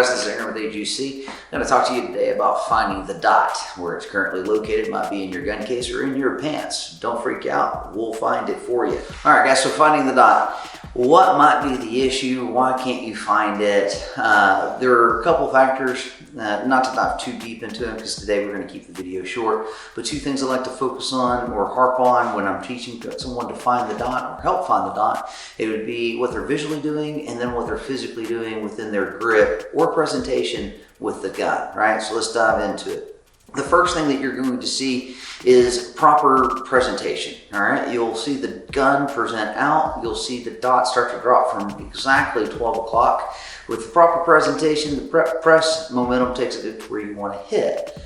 guys, this is Aaron with AGC. I'm going to talk to you today about finding the dot. Where it's currently located might be in your gun case or in your pants. Don't freak out, we'll find it for you. All right guys, so finding the dot. What might be the issue? Why can't you find it? There are a couple factors, not to dive too deep into them because today we're going to keep the video short, but two things I like to focus on or harp on when I'm teaching someone to find the dot or help find the dot. It would be what they're visually doing and then what they're physically doing within their grip or presentation with the gun, right? So let's dive into it. The first thing that you're going to see is proper presentation, all right? You'll see the gun present out. You'll see the dot start to drop from exactly 12 o'clock. With the proper presentation, the press momentum takes it to where you want to hit.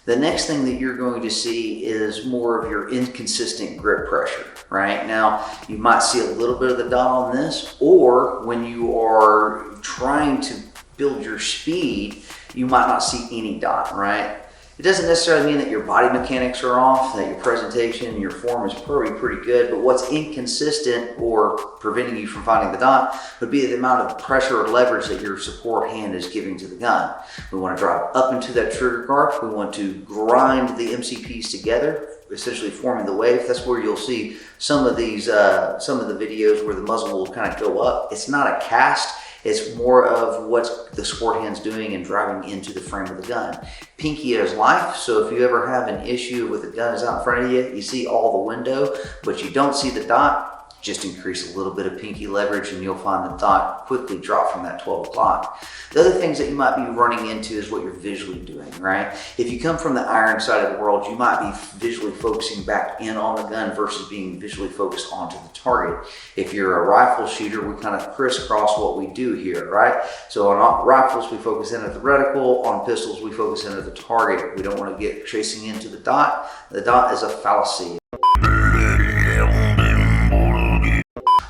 The next thing that you're going to see is more of your inconsistent grip pressure, right? Now, you might see a little bit of the dot on this, or when you are trying to build your speed, you might not see any dot, right? It doesn't necessarily mean that your body mechanics are off, that your presentation and your form is probably pretty good, but what's inconsistent or preventing you from finding the dot would be the amount of pressure or leverage that your support hand is giving to the gun. We want to drive up into that trigger guard. We want to grind the MCPs together, essentially forming the wave. That's where you'll see some of these, some of the videos where the muzzle will kind of go up. It's not a cast. It's more of what the support hand's doing and driving into the frame of the gun. Pinky is life, so if you ever have an issue with the gun is out in front of you, you see all the window, but you don't see the dot, just increase a little bit of pinky leverage and you'll find the dot quickly drop from that 12 o'clock. The other things that you might be running into is what you're visually doing, right? If you come from the iron side of the world, you might be visually focusing back in on the gun versus being visually focused onto the target. If you're a rifle shooter, we kind of crisscross what we do here, right? So on rifles, we focus in at the reticle. On pistols, we focus in at the target. We don't want to get chasing into the dot. The dot is a fallacy.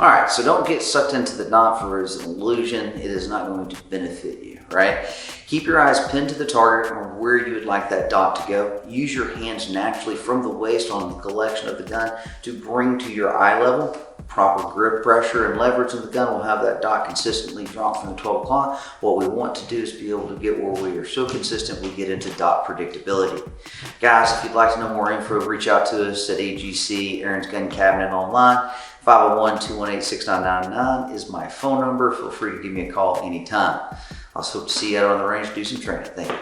All right, so don't get sucked into the dot for as an illusion. It is not going to benefit you, right? Keep your eyes pinned to the target or where you would like that dot to go. Use your hands naturally from the waist on the collection of the gun to bring to your eye level. Proper grip pressure and leverage in the gun will have that dot consistently drop from the 12 o'clock. What we want to do is be able to get where we are so consistent we get into dot predictability. Guys, if you'd like to know more info, reach out to us at AGC, Aaron's Gun Cabinet online. 501-218-6999 is my phone number. Feel free to give me a call anytime. I also hope to see you out on the range to do some training. Thank you.